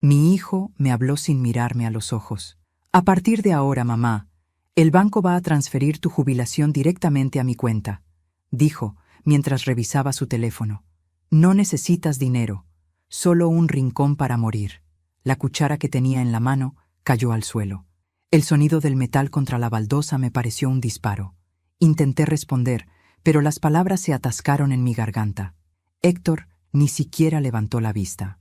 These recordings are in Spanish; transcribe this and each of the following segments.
Mi hijo me habló sin mirarme a los ojos. A partir de ahora, mamá, el banco va a transferir tu jubilación directamente a mi cuenta, dijo mientras revisaba su teléfono. No necesitas dinero, solo un rincón para morir. La cuchara que tenía en la mano cayó al suelo. El sonido del metal contra la baldosa me pareció un disparo. Intenté responder, pero las palabras se atascaron en mi garganta. Héctor ni siquiera levantó la vista.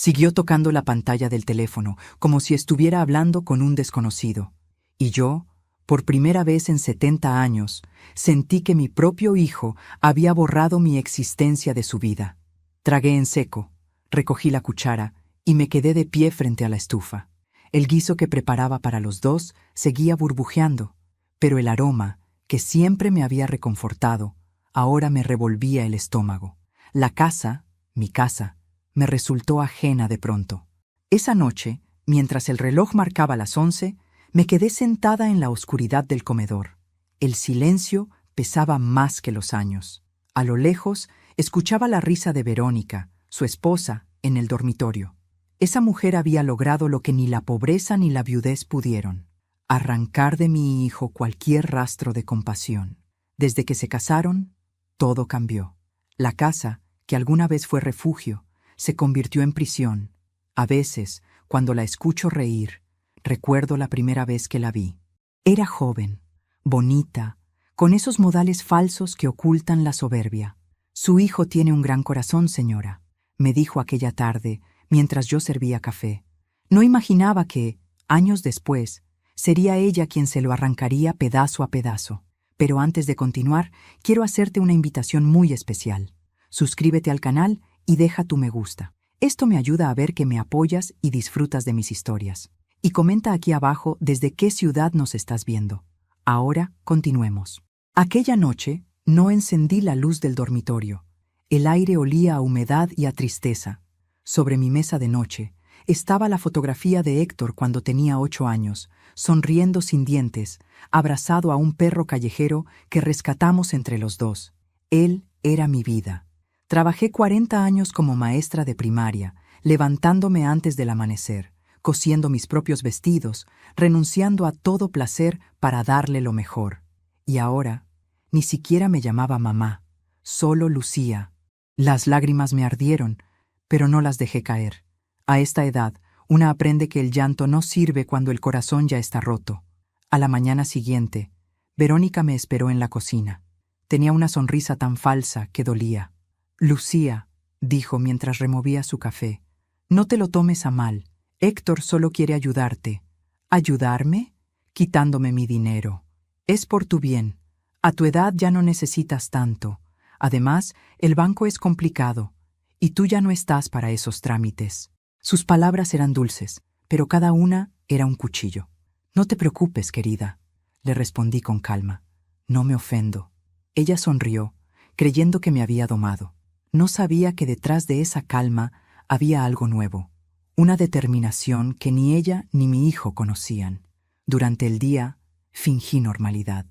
Siguió tocando la pantalla del teléfono, como si estuviera hablando con un desconocido. Y yo, por primera vez en 70 años, sentí que mi propio hijo había borrado mi existencia de su vida. Tragué en seco, recogí la cuchara y me quedé de pie frente a la estufa. El guiso que preparaba para los dos seguía burbujeando, pero el aroma, que siempre me había reconfortado, ahora me revolvía el estómago. La casa, mi casa, me resultó ajena de pronto. Esa noche, mientras el reloj marcaba las 11, me quedé sentada en la oscuridad del comedor. El silencio pesaba más que los años. A lo lejos, escuchaba la risa de Verónica, su esposa, en el dormitorio. Esa mujer había logrado lo que ni la pobreza ni la viudez pudieron: arrancar de mi hijo cualquier rastro de compasión. Desde que se casaron, todo cambió. La casa, que alguna vez fue refugio, se convirtió en prisión. A veces, cuando la escucho reír, recuerdo la primera vez que la vi. Era joven, bonita, con esos modales falsos que ocultan la soberbia. «Su hijo tiene un gran corazón, señora», me dijo aquella tarde mientras yo servía café. No imaginaba que, años después, sería ella quien se lo arrancaría pedazo a pedazo. Pero antes de continuar, quiero hacerte una invitación muy especial. Suscríbete al canal y deja tu me gusta. Esto me ayuda a ver que me apoyas y disfrutas de mis historias. Y comenta aquí abajo desde qué ciudad nos estás viendo. Ahora continuemos. Aquella noche no encendí la luz del dormitorio. El aire olía a humedad y a tristeza. Sobre mi mesa de noche estaba la fotografía de Héctor cuando tenía 8 años, sonriendo sin dientes, abrazado a un perro callejero que rescatamos entre los dos. Él era mi vida. Trabajé 40 años como maestra de primaria, levantándome antes del amanecer, cosiendo mis propios vestidos, renunciando a todo placer para darle lo mejor. Y ahora, ni siquiera me llamaba mamá, solo Lucía. Las lágrimas me ardieron, pero no las dejé caer. A esta edad, una aprende que el llanto no sirve cuando el corazón ya está roto. A la mañana siguiente, Verónica me esperó en la cocina. Tenía una sonrisa tan falsa que dolía. «Lucía», dijo mientras removía su café, «no te lo tomes a mal. Héctor solo quiere ayudarte». «¿Ayudarme?», quitándome mi dinero. «Es por tu bien. A tu edad ya no necesitas tanto. Además, el banco es complicado, y tú ya no estás para esos trámites». Sus palabras eran dulces, pero cada una era un cuchillo. «No te preocupes, querida», le respondí con calma. «No me ofendo». Ella sonrió, creyendo que me había domado. No sabía que detrás de esa calma había algo nuevo, una determinación que ni ella ni mi hijo conocían. Durante el día, fingí normalidad.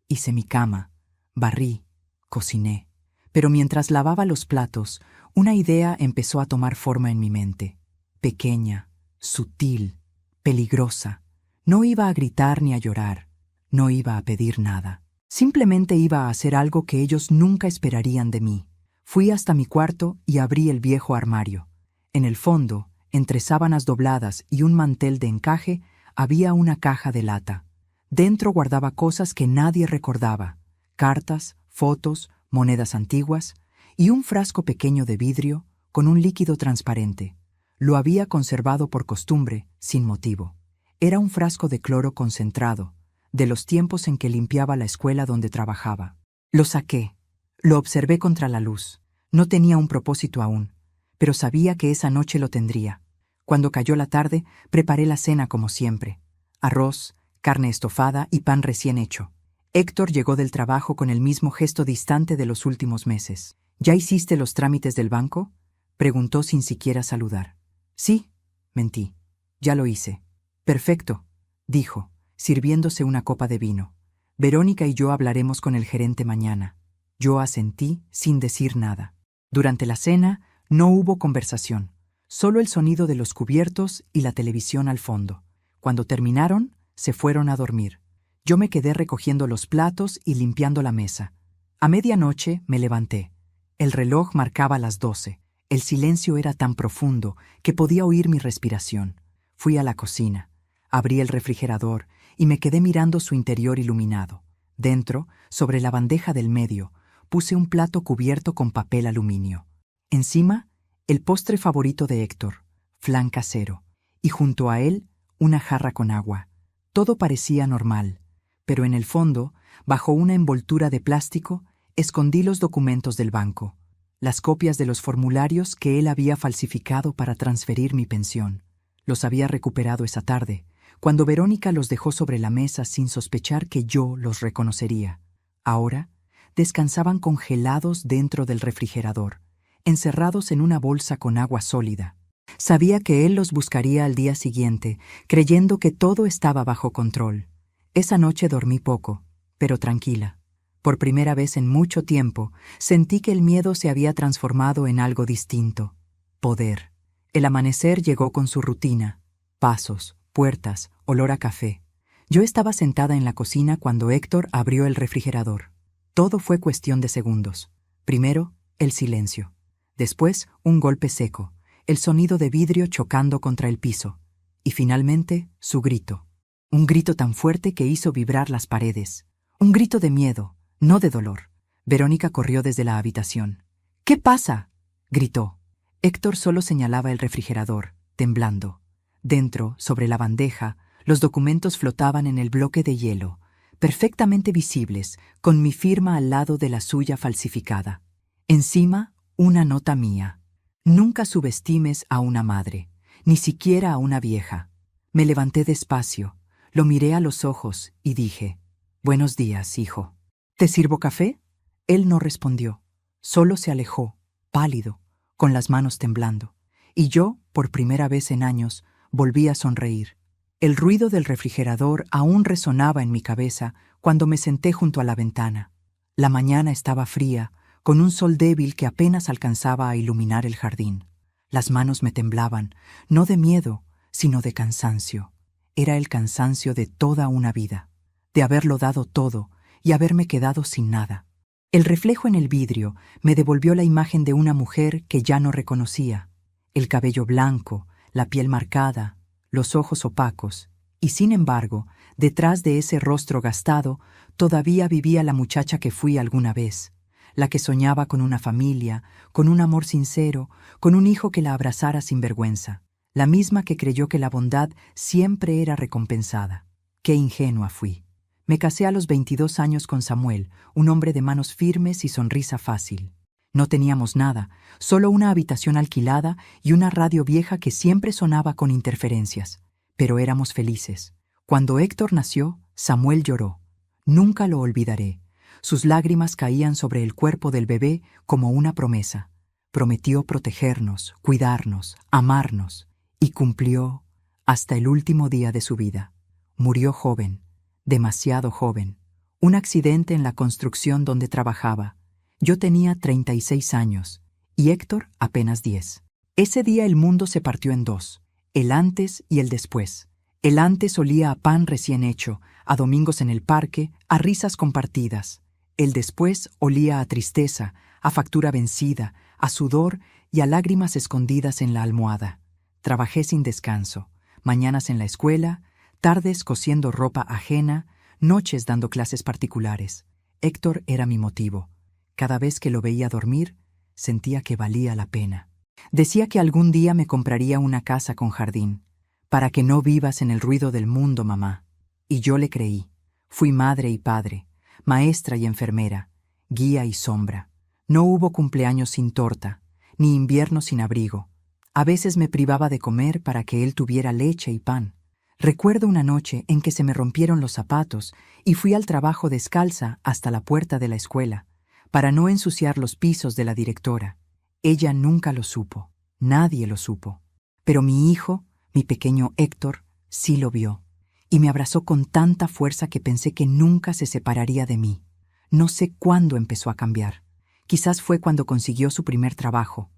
Hice mi cama, barrí, cociné. Pero mientras lavaba los platos, una idea empezó a tomar forma en mi mente. Pequeña, sutil, peligrosa. No iba a gritar ni a llorar. No iba a pedir nada. Simplemente iba a hacer algo que ellos nunca esperarían de mí. Fui hasta mi cuarto y abrí el viejo armario. En el fondo, entre sábanas dobladas y un mantel de encaje, había una caja de lata. Dentro guardaba cosas que nadie recordaba: cartas, fotos, monedas antiguas y un frasco pequeño de vidrio con un líquido transparente. Lo había conservado por costumbre, sin motivo. Era un frasco de cloro concentrado, de los tiempos en que limpiaba la escuela donde trabajaba. Lo saqué. Lo observé contra la luz. No tenía un propósito aún, pero sabía que esa noche lo tendría. Cuando cayó la tarde, preparé la cena como siempre: arroz, carne estofada y pan recién hecho. Héctor llegó del trabajo con el mismo gesto distante de los últimos meses. «¿Ya hiciste los trámites del banco?», preguntó sin siquiera saludar. «Sí», mentí. «Ya lo hice». «Perfecto», dijo, sirviéndose una copa de vino. «Verónica y yo hablaremos con el gerente mañana». Yo asentí sin decir nada. Durante la cena no hubo conversación, Solo el sonido de los cubiertos y la televisión al fondo. Cuando terminaron, se fueron a dormir. Yo me quedé recogiendo los platos y limpiando la mesa. A medianoche me levanté. El reloj marcaba las 12. El silencio era tan profundo que podía oír mi respiración. Fui a la cocina, abrí el refrigerador y me quedé mirando su interior iluminado. Dentro, sobre la bandeja del medio, puse un plato cubierto con papel aluminio. Encima, el postre favorito de Héctor, flan casero, y junto a él, una jarra con agua. Todo parecía normal, pero en el fondo, bajo una envoltura de plástico, escondí los documentos del banco, las copias de los formularios que él había falsificado para transferir mi pensión. Los había recuperado esa tarde, cuando Verónica los dejó sobre la mesa sin sospechar que yo los reconocería. Ahora, descansaban congelados dentro del refrigerador, encerrados en una bolsa con agua sólida. Sabía que él los buscaría al día siguiente, creyendo que todo estaba bajo control. Esa noche dormí poco, pero tranquila. Por primera vez en mucho tiempo, sentí que el miedo se había transformado en algo distinto. Poder. El amanecer llegó con su rutina. Pasos, puertas, olor a café. Yo estaba sentada en la cocina cuando Héctor abrió el refrigerador. Todo fue cuestión de segundos. Primero, el silencio. Después, un golpe seco, el sonido de vidrio chocando contra el piso. Y finalmente, su grito. Un grito tan fuerte que hizo vibrar las paredes. Un grito de miedo, no de dolor. Verónica corrió desde la habitación. «¿Qué pasa?», gritó. Héctor solo señalaba el refrigerador, temblando. Dentro, sobre la bandeja, los documentos flotaban en el bloque de hielo, perfectamente visibles, con mi firma al lado de la suya falsificada. Encima, una nota mía. «Nunca subestimes a una madre, ni siquiera a una vieja». Me levanté despacio, lo miré a los ojos y dije: «Buenos días, hijo. ¿Te sirvo café?». Él no respondió, solo se alejó, pálido, con las manos temblando. Y yo, por primera vez en años, volví a sonreír. El ruido del refrigerador aún resonaba en mi cabeza cuando me senté junto a la ventana. La mañana estaba fría, con un sol débil que apenas alcanzaba a iluminar el jardín. Las manos me temblaban, no de miedo, sino de cansancio. Era el cansancio de toda una vida, de haberlo dado todo y haberme quedado sin nada. El reflejo en el vidrio me devolvió la imagen de una mujer que ya no reconocía. El cabello blanco, la piel marcada, los ojos opacos, y sin embargo, detrás de ese rostro gastado, todavía vivía la muchacha que fui alguna vez, la que soñaba con una familia, con un amor sincero, con un hijo que la abrazara sin vergüenza, la misma que creyó que la bondad siempre era recompensada. Qué ingenua fui. Me casé a los 22 años con Samuel, un hombre de manos firmes y sonrisa fácil. No teníamos nada, solo una habitación alquilada y una radio vieja que siempre sonaba con interferencias. Pero éramos felices. Cuando Héctor nació, Samuel lloró. Nunca lo olvidaré. Sus lágrimas caían sobre el cuerpo del bebé como una promesa. Prometió protegernos, cuidarnos, amarnos, y cumplió hasta el último día de su vida. Murió joven, demasiado joven. Un accidente en la construcción donde trabajaba. Yo tenía 36 años y Héctor apenas 10. Ese día el mundo se partió en dos, el antes y el después. El antes olía a pan recién hecho, a domingos en el parque, a risas compartidas. El después olía a tristeza, a factura vencida, a sudor y a lágrimas escondidas en la almohada. Trabajé sin descanso, mañanas en la escuela, tardes cosiendo ropa ajena, noches dando clases particulares. Héctor era mi motivo. Cada vez que lo veía dormir, sentía que valía la pena. Decía que algún día me compraría una casa con jardín, para que no vivas en el ruido del mundo, mamá. Y yo le creí. Fui madre y padre, maestra y enfermera, guía y sombra. No hubo cumpleaños sin torta, ni invierno sin abrigo. A veces me privaba de comer para que él tuviera leche y pan. Recuerdo una noche en que se me rompieron los zapatos y fui al trabajo descalza hasta la puerta de la escuela, para no ensuciar los pisos de la directora. Ella nunca lo supo, nadie lo supo. Pero mi hijo, mi pequeño Héctor, sí lo vio, y me abrazó con tanta fuerza que pensé que nunca se separaría de mí. No sé cuándo empezó a cambiar. Quizás fue cuando consiguió su primer trabajo.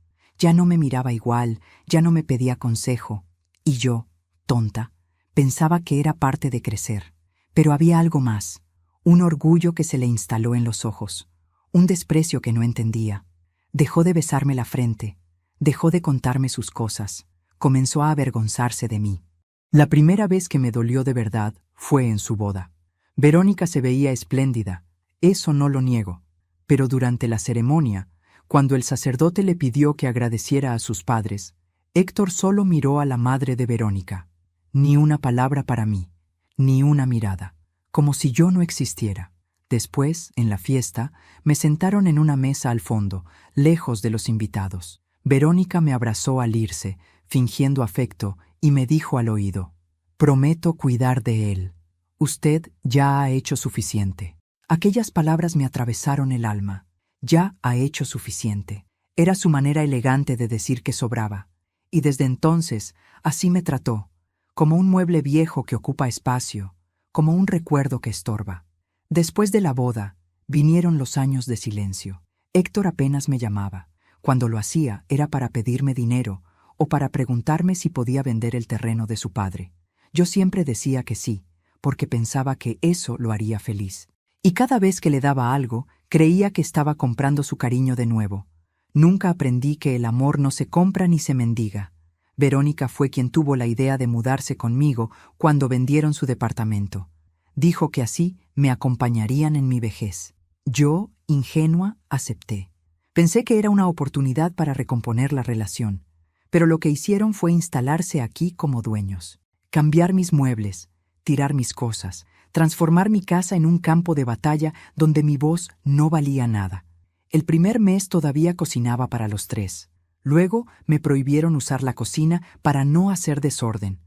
Ya no me miraba igual, ya no me pedía consejo. Y yo, tonta, pensaba que era parte de crecer. Pero había algo más, un orgullo que se le instaló en los ojos, un desprecio que no entendía. Dejó de besarme la frente, dejó de contarme sus cosas, comenzó a avergonzarse de mí. La primera vez que me dolió de verdad fue en su boda. Verónica se veía espléndida, eso no lo niego, pero durante la ceremonia, cuando el sacerdote le pidió que agradeciera a sus padres, Héctor solo miró a la madre de Verónica. Ni una palabra para mí, ni una mirada, como si yo no existiera. Después, en la fiesta, me sentaron en una mesa al fondo, lejos de los invitados. Verónica me abrazó al irse, fingiendo afecto, y me dijo al oído: «Prometo cuidar de él. Usted ya ha hecho suficiente». Aquellas palabras me atravesaron el alma. Ya ha hecho suficiente. Era su manera elegante de decir que sobraba. Y desde entonces, así me trató, como un mueble viejo que ocupa espacio, como un recuerdo que estorba. Después de la boda, vinieron los años de silencio. Héctor apenas me llamaba. Cuando lo hacía era para pedirme dinero o para preguntarme si podía vender el terreno de su padre. Yo siempre decía que sí, porque pensaba que eso lo haría feliz. Y cada vez que le daba algo, creía que estaba comprando su cariño de nuevo. Nunca aprendí que el amor no se compra ni se mendiga. Verónica fue quien tuvo la idea de mudarse conmigo cuando vendieron su departamento. Dijo que así me acompañarían en mi vejez. Yo, ingenua, acepté. Pensé que era una oportunidad para recomponer la relación, pero lo que hicieron fue instalarse aquí como dueños, cambiar mis muebles, tirar mis cosas, transformar mi casa en un campo de batalla donde mi voz no valía nada. El primer mes todavía cocinaba para los tres. Luego me prohibieron usar la cocina para no hacer desorden.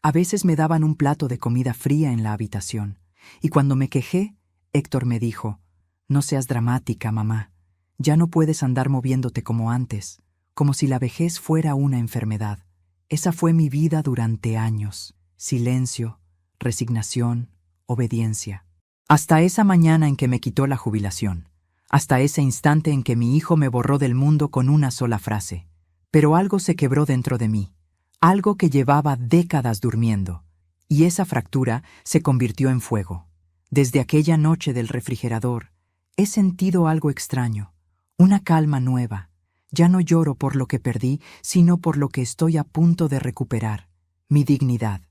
A veces me daban un plato de comida fría en la habitación. Y cuando me quejé, Héctor me dijo: «No seas dramática, mamá. Ya no puedes andar moviéndote como antes, como si la vejez fuera una enfermedad». Esa fue mi vida durante años. Silencio, resignación, obediencia. Hasta esa mañana en que me quitó la jubilación. Hasta ese instante en que mi hijo me borró del mundo con una sola frase. Pero algo se quebró dentro de mí, algo que llevaba décadas durmiendo, y esa fractura se convirtió en fuego. Desde aquella noche del refrigerador, he sentido algo extraño, una calma nueva. Ya no lloro por lo que perdí, sino por lo que estoy a punto de recuperar, mi dignidad.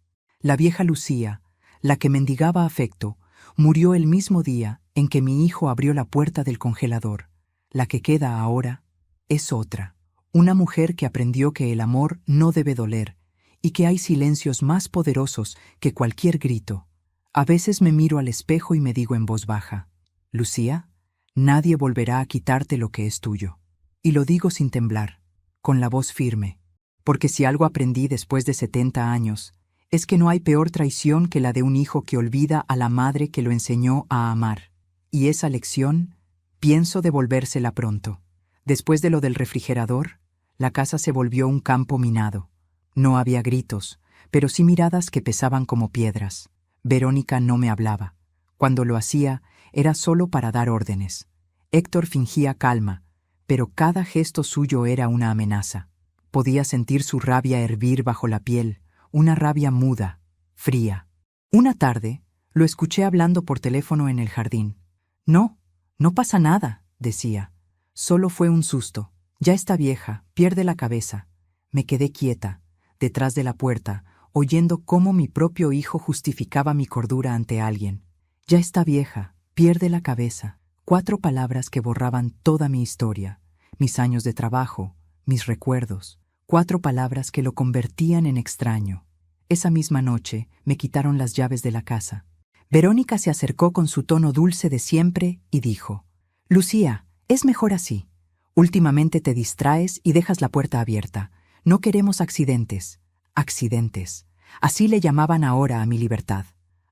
La vieja Lucía, la que mendigaba afecto, murió el mismo día en que mi hijo abrió la puerta del congelador. La que queda ahora es otra, una mujer que aprendió que el amor no debe doler y que hay silencios más poderosos que cualquier grito. A veces me miro al espejo y me digo en voz baja: «Lucía, nadie volverá a quitarte lo que es tuyo». Y lo digo sin temblar, con la voz firme, porque si algo aprendí después de 70 años, es que no hay peor traición que la de un hijo que olvida a la madre que lo enseñó a amar. Y esa lección, pienso devolvérsela pronto. Después de lo del refrigerador, la casa se volvió un campo minado. No había gritos, pero sí miradas que pesaban como piedras. Verónica no me hablaba. Cuando lo hacía, era solo para dar órdenes. Héctor fingía calma, pero cada gesto suyo era una amenaza. Podía sentir su rabia hervir bajo la piel, una rabia muda, fría. Una tarde, lo escuché hablando por teléfono en el jardín. «No, no pasa nada», decía. «Solo fue un susto. Ya está vieja, pierde la cabeza». Me quedé quieta, detrás de la puerta, oyendo cómo mi propio hijo justificaba mi cordura ante alguien. «Ya está vieja, pierde la cabeza». 4 palabras que borraban toda mi historia, mis años de trabajo, mis recuerdos. 4 palabras que lo convertían en extraño. Esa misma noche me quitaron las llaves de la casa. Verónica se acercó con su tono dulce de siempre y dijo: «Lucía, es mejor así. Últimamente te distraes y dejas la puerta abierta. No queremos accidentes». Accidentes. Así le llamaban ahora a mi libertad.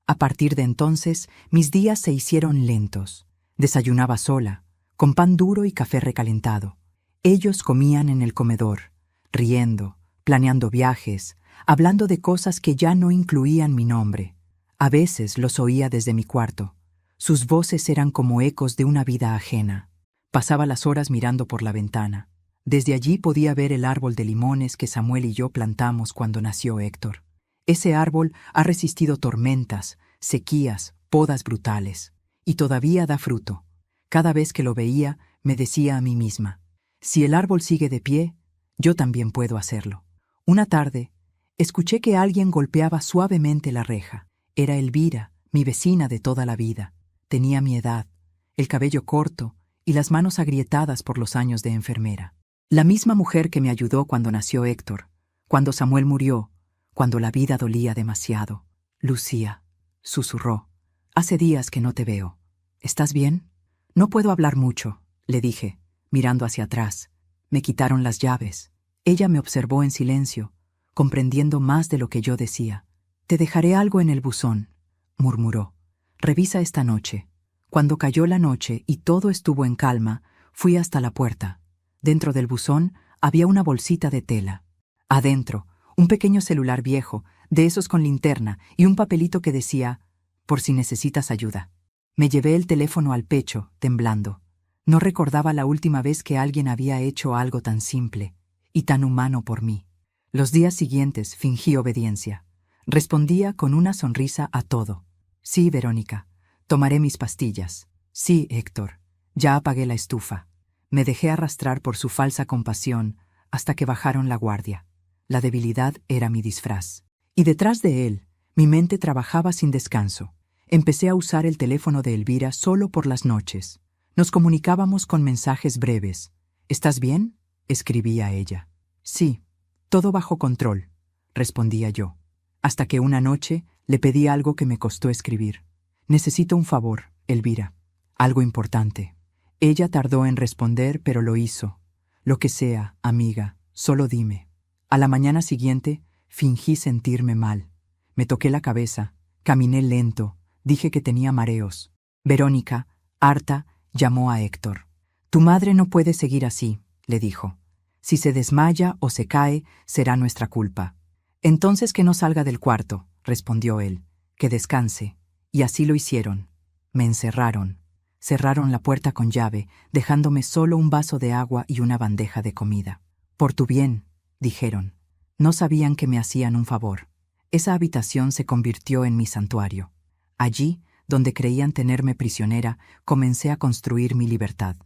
A partir de entonces, mis días se hicieron lentos. Desayunaba sola, con pan duro y café recalentado. Ellos comían en el comedor, riendo, planeando viajes, hablando de cosas que ya no incluían mi nombre. A veces los oía desde mi cuarto. Sus voces eran como ecos de una vida ajena. Pasaba las horas mirando por la ventana. Desde allí podía ver el árbol de limones que Samuel y yo plantamos cuando nació Héctor. Ese árbol ha resistido tormentas, sequías, podas brutales, y todavía da fruto. Cada vez que lo veía, me decía a mí misma, si el árbol sigue de pie, yo también puedo hacerlo. Una tarde, escuché que alguien golpeaba suavemente la reja. Era Elvira, mi vecina de toda la vida. Tenía mi edad, el cabello corto y las manos agrietadas por los años de enfermera. La misma mujer que me ayudó cuando nació Héctor, cuando Samuel murió, cuando la vida dolía demasiado. Lucía, susurró, hace días que no te veo. ¿Estás bien? No puedo hablar mucho, le dije, mirando hacia atrás. Me quitaron las llaves. Ella me observó en silencio, comprendiendo más de lo que yo decía. Te dejaré algo en el buzón, murmuró. Revisa esta noche. Cuando cayó la noche y todo estuvo en calma, fui hasta la puerta. Dentro del buzón había una bolsita de tela. Adentro, un pequeño celular viejo, de esos con linterna, y un papelito que decía, por si necesitas ayuda. Me llevé el teléfono al pecho, temblando. No recordaba la última vez que alguien había hecho algo tan simple y tan humano por mí. Los días siguientes fingí obediencia. Respondía con una sonrisa a todo. Sí, Verónica, tomaré mis pastillas. Sí, Héctor, ya apagué la estufa. Me dejé arrastrar por su falsa compasión hasta que bajaron la guardia. La debilidad era mi disfraz. Y detrás de él, mi mente trabajaba sin descanso. Empecé a usar el teléfono de Elvira solo por las noches. Nos comunicábamos con mensajes breves. ¿Estás bien?, escribía ella. Sí, todo bajo control, respondía yo. Hasta que una noche le pedí algo que me costó escribir. Necesito un favor, Elvira. Algo importante. Ella tardó en responder, pero lo hizo. Lo que sea, amiga, solo dime. A la mañana siguiente, fingí sentirme mal. Me toqué la cabeza, caminé lento, dije que tenía mareos. Verónica, harta, llamó a Héctor. Tu madre no puede seguir así, le dijo. Si se desmaya o se cae, será nuestra culpa. Entonces que no salga del cuarto, respondió él. Que descanse. Y así lo hicieron. Me encerraron. Cerraron la puerta con llave, dejándome solo un vaso de agua y una bandeja de comida. Por tu bien, dijeron. No sabían que me hacían un favor. Esa habitación se convirtió en mi santuario. Allí, donde creían tenerme prisionera, comencé a construir mi libertad.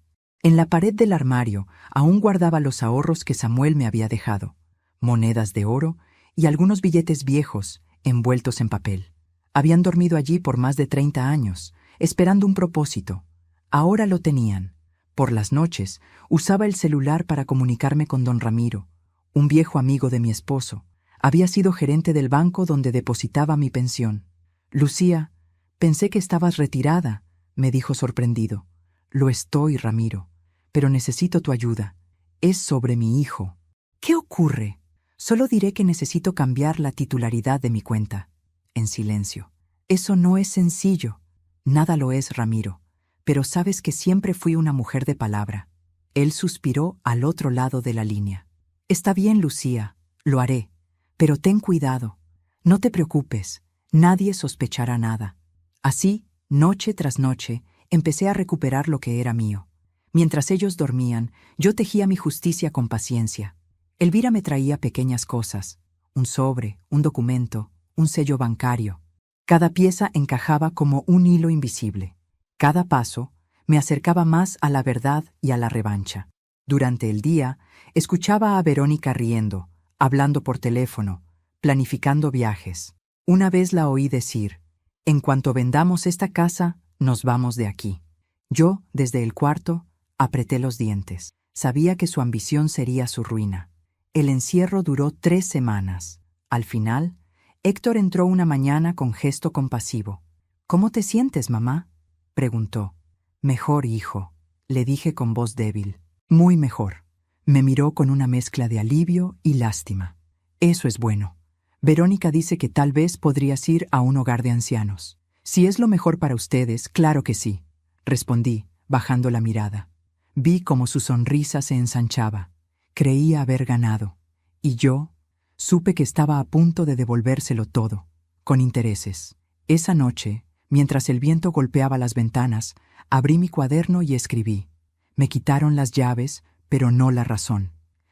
En la pared del armario aún guardaba los ahorros que Samuel me había dejado, monedas de oro y algunos billetes viejos, envueltos en papel. Habían dormido allí por más de 30 años, esperando un propósito. Ahora lo tenían. Por las noches, usaba el celular para comunicarme con don Ramiro, un viejo amigo de mi esposo. Había sido gerente del banco donde depositaba mi pensión. Lucía, pensé que estabas retirada, me dijo sorprendido. Lo estoy, Ramiro, pero necesito tu ayuda. Es sobre mi hijo. ¿Qué ocurre? Solo diré que necesito cambiar la titularidad de mi cuenta. En silencio. Eso no es sencillo. Nada lo es, Ramiro, pero sabes que siempre fui una mujer de palabra. Él suspiró al otro lado de la línea. Está bien, Lucía, lo haré, pero ten cuidado. No te preocupes, nadie sospechará nada. Así, noche tras noche, empecé a recuperar lo que era mío. Mientras ellos dormían, yo tejía mi justicia con paciencia. Elvira me traía pequeñas cosas, un sobre, un documento, un sello bancario. Cada pieza encajaba como un hilo invisible. Cada paso me acercaba más a la verdad y a la revancha. Durante el día, escuchaba a Verónica riendo, hablando por teléfono, planificando viajes. Una vez la oí decir, en cuanto vendamos esta casa, nos vamos de aquí. Yo, desde el cuarto, apreté los dientes. Sabía que su ambición sería su ruina. El encierro duró 3 semanas. Al final, Héctor entró una mañana con gesto compasivo. ¿Cómo te sientes, mamá?, preguntó. Mejor, hijo, le dije con voz débil. Muy mejor. Me miró con una mezcla de alivio y lástima. Eso es bueno. Verónica dice que tal vez podrías ir a un hogar de ancianos. Si es lo mejor para ustedes, claro que sí, respondí, bajando la mirada. Vi cómo su sonrisa se ensanchaba. Creía haber ganado. Y yo supe que estaba a punto de devolvérselo todo, con intereses. Esa noche, mientras el viento golpeaba las ventanas, abrí mi cuaderno y escribí. Me quitaron las llaves, pero no la razón.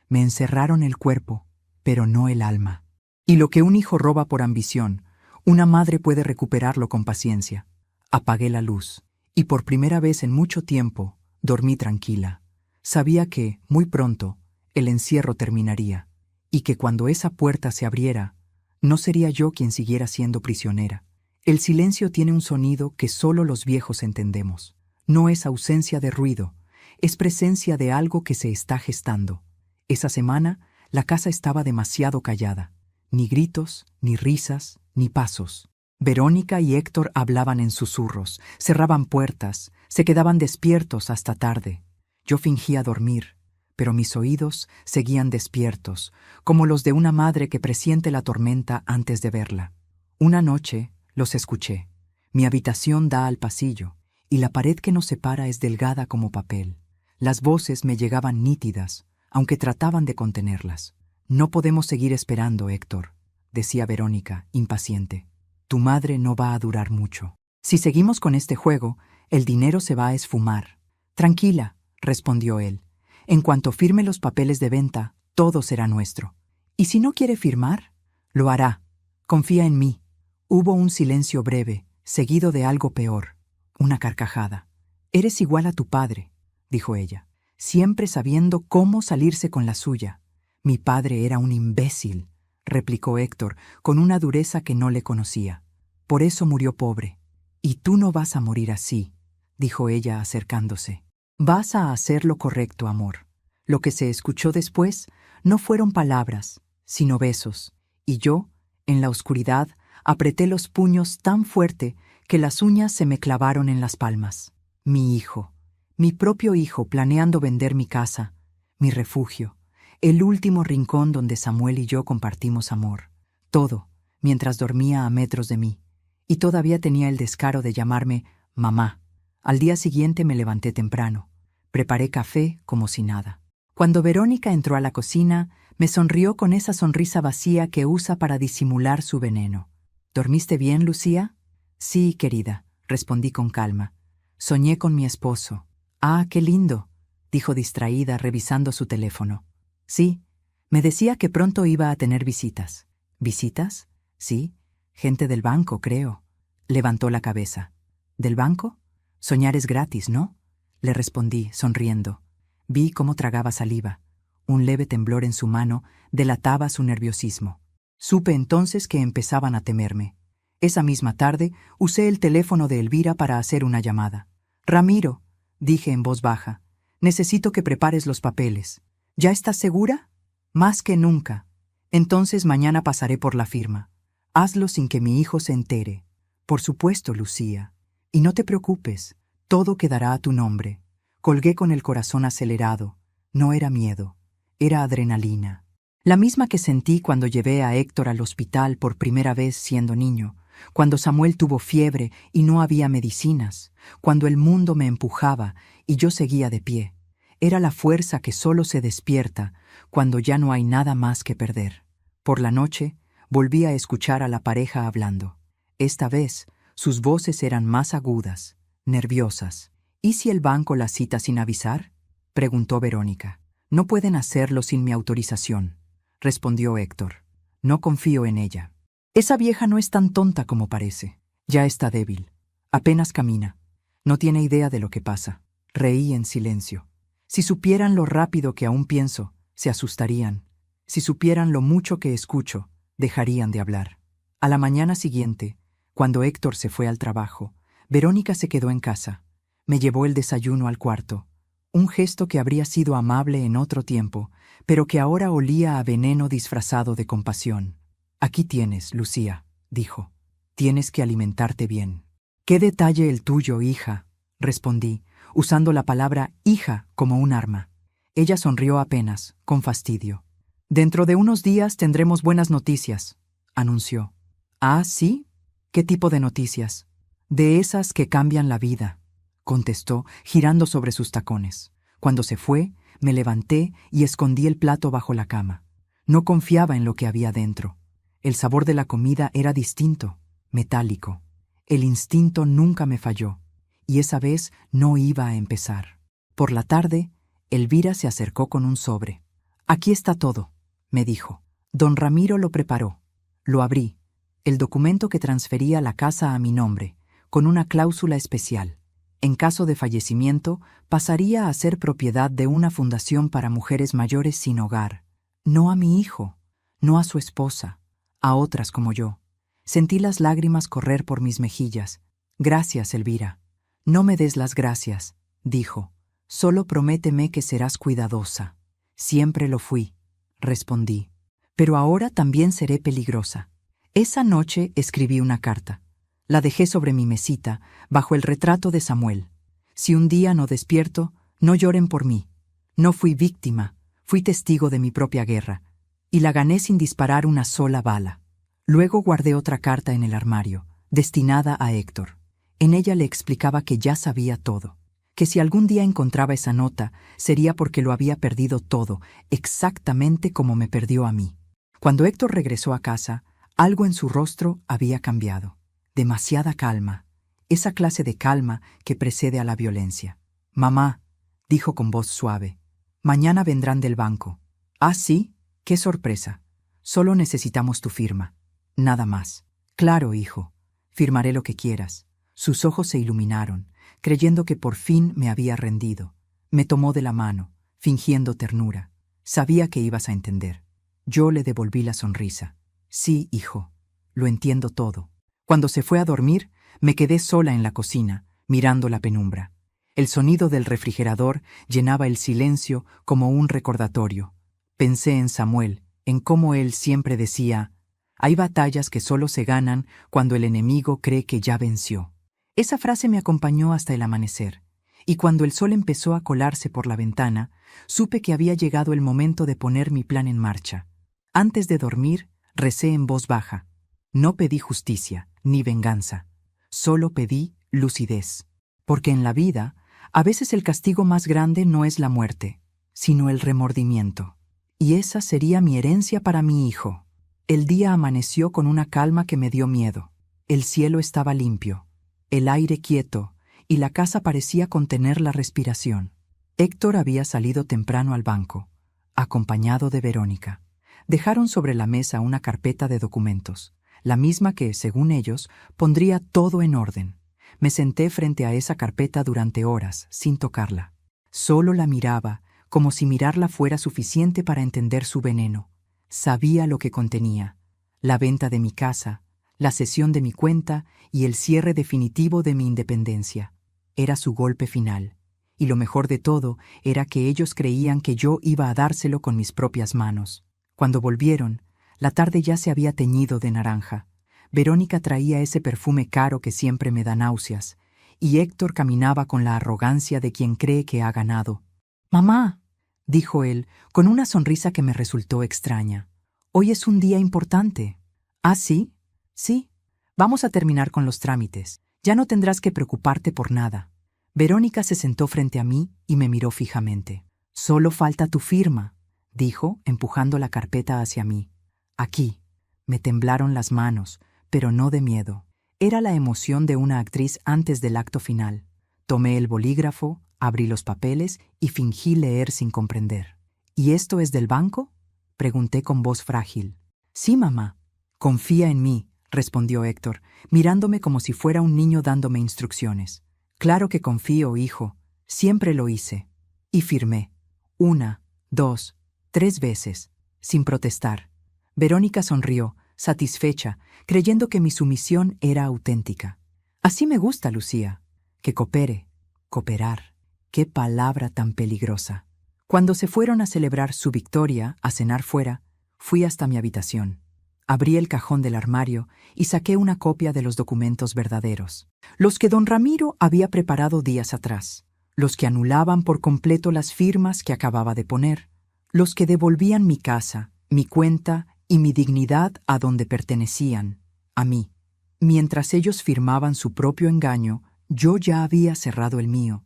Me encerraron el cuerpo, pero no el alma. Y lo que un hijo roba por ambición, una madre puede recuperarlo con paciencia. Apagué la luz, y por primera vez en mucho tiempo, dormí tranquila. Sabía que, muy pronto, el encierro terminaría, y que cuando esa puerta se abriera, no sería yo quien siguiera siendo prisionera. El silencio tiene un sonido que solo los viejos entendemos. No es ausencia de ruido, es presencia de algo que se está gestando. Esa semana, la casa estaba demasiado callada. Ni gritos, ni risas, ni pasos. Verónica y Héctor hablaban en susurros, cerraban puertas, se quedaban despiertos hasta tarde. Yo fingía dormir, pero mis oídos seguían despiertos, como los de una madre que presiente la tormenta antes de verla. Una noche los escuché. Mi habitación da al pasillo, y la pared que nos separa es delgada como papel. Las voces me llegaban nítidas, aunque trataban de contenerlas. «No podemos seguir esperando, Héctor», decía Verónica, impaciente. «Tu madre no va a durar mucho. Si seguimos con este juego, el dinero se va a esfumar». «Tranquila», respondió él. «En cuanto firme los papeles de venta, todo será nuestro. ¿Y si no quiere firmar? Lo hará. Confía en mí». Hubo un silencio breve, seguido de algo peor, una carcajada. «Eres igual a tu padre», dijo ella, «siempre sabiendo cómo salirse con la suya». «Mi padre era un imbécil», replicó Héctor, con una dureza que no le conocía. «Por eso murió pobre». «Y tú no vas a morir así», dijo ella acercándose. «Vas a hacer lo correcto, amor». Lo que se escuchó después no fueron palabras, sino besos, y yo, en la oscuridad, apreté los puños tan fuerte que las uñas se me clavaron en las palmas. Mi hijo, mi propio hijo, planeando vender mi casa, mi refugio, el último rincón donde Samuel y yo compartimos amor. Todo, mientras dormía a metros de mí, y todavía tenía el descaro de llamarme mamá. Al día siguiente me levanté temprano. Preparé café como si nada. Cuando Verónica entró a la cocina, me sonrió con esa sonrisa vacía que usa para disimular su veneno. «¿Dormiste bien, Lucía?» «Sí, querida», respondí con calma. «Soñé con mi esposo». «Ah, qué lindo», dijo distraída, revisando su teléfono. «Sí, me decía que pronto iba a tener visitas». «¿Visitas? Sí, gente del banco, creo». Levantó la cabeza. «¿Del banco? Soñar es gratis, ¿no?», le respondí, sonriendo. Vi cómo tragaba saliva. Un leve temblor en su mano delataba su nerviosismo. Supe entonces que empezaban a temerme. Esa misma tarde usé el teléfono de Elvira para hacer una llamada. «Ramiro», dije en voz baja, «necesito que prepares los papeles». «¿Ya estás segura?» «Más que nunca». «Entonces mañana pasaré por la firma. Hazlo sin que mi hijo se entere». «Por supuesto, Lucía. Y no te preocupes, todo quedará a tu nombre». Colgué con el corazón acelerado. No era miedo, era adrenalina. La misma que sentí cuando llevé a Héctor al hospital por primera vez siendo niño, cuando Samuel tuvo fiebre y no había medicinas, cuando el mundo me empujaba y yo seguía de pie. Era la fuerza que solo se despierta cuando ya no hay nada más que perder. Por la noche, volví a escuchar a la pareja hablando. Esta vez, sus voces eran más agudas, nerviosas. «¿Y si el banco la cita sin avisar?», preguntó Verónica. «No pueden hacerlo sin mi autorización», respondió Héctor. «No confío en ella. Esa vieja no es tan tonta como parece. Ya está débil. Apenas camina. No tiene idea de lo que pasa». Reí en silencio. Si supieran lo rápido que aún pienso, se asustarían. Si supieran lo mucho que escucho, dejarían de hablar. A la mañana siguiente, cuando Héctor se fue al trabajo, Verónica se quedó en casa. Me llevó el desayuno al cuarto, un gesto que habría sido amable en otro tiempo, pero que ahora olía a veneno disfrazado de compasión. «Aquí tienes, Lucía», dijo. «Tienes que alimentarte bien». «Qué detalle el tuyo, hija», respondí, usando la palabra hija como un arma. Ella sonrió apenas, con fastidio. «Dentro de unos días tendremos buenas noticias», anunció. «¿Ah, sí? ¿Qué tipo de noticias?» «De esas que cambian la vida», contestó, girando sobre sus tacones. Cuando se fue, me levanté y escondí el plato bajo la cama. No confiaba en lo que había dentro. El sabor de la comida era distinto, metálico. El instinto nunca me falló, y esa vez no iba a empezar. Por la tarde, Elvira se acercó con un sobre. Aquí está todo, me dijo. Don Ramiro lo preparó. Lo abrí. El documento que transfería la casa a mi nombre, con una cláusula especial. En caso de fallecimiento, pasaría a ser propiedad de una fundación para mujeres mayores sin hogar. No a mi hijo, no a su esposa, a otras como yo. Sentí las lágrimas correr por mis mejillas. Gracias, Elvira. No me des las gracias, dijo. Solo prométeme que serás cuidadosa. Siempre lo fui, respondí. Pero ahora también seré peligrosa. Esa noche escribí una carta. La dejé sobre mi mesita, bajo el retrato de Samuel. Si un día no despierto, no lloren por mí. No fui víctima, fui testigo de mi propia guerra, y la gané sin disparar una sola bala. Luego guardé otra carta en el armario, destinada a Héctor. En ella le explicaba que ya sabía todo, que si algún día encontraba esa nota, sería porque lo había perdido todo, exactamente como me perdió a mí. Cuando Héctor regresó a casa, algo en su rostro había cambiado. Demasiada calma, esa clase de calma que precede a la violencia. «Mamá», dijo con voz suave, «mañana vendrán del banco». «Ah, sí, qué sorpresa. Solo necesitamos tu firma. Nada más». «Claro, hijo. Firmaré lo que quieras». Sus ojos se iluminaron, creyendo que por fin me había rendido. Me tomó de la mano, fingiendo ternura. Sabía que ibas a entender. Yo le devolví la sonrisa. «Sí, hijo. Lo entiendo todo». Cuando se fue a dormir, me quedé sola en la cocina, mirando la penumbra. El sonido del refrigerador llenaba el silencio como un recordatorio. Pensé en Samuel, en cómo él siempre decía: «Hay batallas que solo se ganan cuando el enemigo cree que ya venció». Esa frase me acompañó hasta el amanecer, y cuando el sol empezó a colarse por la ventana, supe que había llegado el momento de poner mi plan en marcha. Antes de dormir, recé en voz baja. No pedí justicia, ni venganza. Solo pedí lucidez. Porque en la vida, a veces el castigo más grande no es la muerte, sino el remordimiento. Y esa sería mi herencia para mi hijo. El día amaneció con una calma que me dio miedo. El cielo estaba limpio, el aire quieto, y la casa parecía contener la respiración. Héctor había salido temprano al banco, acompañado de Verónica. Dejaron sobre la mesa una carpeta de documentos, la misma que, según ellos, pondría todo en orden. Me senté frente a esa carpeta durante horas, sin tocarla. Solo la miraba, como si mirarla fuera suficiente para entender su veneno. Sabía lo que contenía: la venta de mi casa, la cesión de mi cuenta y el cierre definitivo de mi independencia. Era su golpe final. Y lo mejor de todo era que ellos creían que yo iba a dárselo con mis propias manos. Cuando volvieron, la tarde ya se había teñido de naranja. Verónica traía ese perfume caro que siempre me da náuseas, y Héctor caminaba con la arrogancia de quien cree que ha ganado. «Mamá», dijo él, con una sonrisa que me resultó extraña, «hoy es un día importante». «¿Ah, sí?» «Sí. Vamos a terminar con los trámites. Ya no tendrás que preocuparte por nada». Verónica se sentó frente a mí y me miró fijamente. «Solo falta tu firma», dijo, empujando la carpeta hacia mí. «Aquí». Me temblaron las manos, pero no de miedo. Era la emoción de una actriz antes del acto final. Tomé el bolígrafo, abrí los papeles y fingí leer sin comprender. «¿Y esto es del banco?», pregunté con voz frágil. «Sí, mamá». «Confía en mí», respondió Héctor, mirándome como si fuera un niño dándome instrucciones. «Claro que confío, hijo. Siempre lo hice». Y firmé. 1, 2, 3 veces, sin protestar. Verónica sonrió, satisfecha, creyendo que mi sumisión era auténtica. «Así me gusta, Lucía. Que coopere. Cooperar. Qué palabra tan peligrosa». Cuando se fueron a celebrar su victoria, a cenar fuera, fui hasta mi habitación. Abrí el cajón del armario y saqué una copia de los documentos verdaderos, los que don Ramiro había preparado días atrás, los que anulaban por completo las firmas que acababa de poner, los que devolvían mi casa, mi cuenta y mi dignidad a donde pertenecían, a mí. Mientras ellos firmaban su propio engaño, yo ya había cerrado el mío.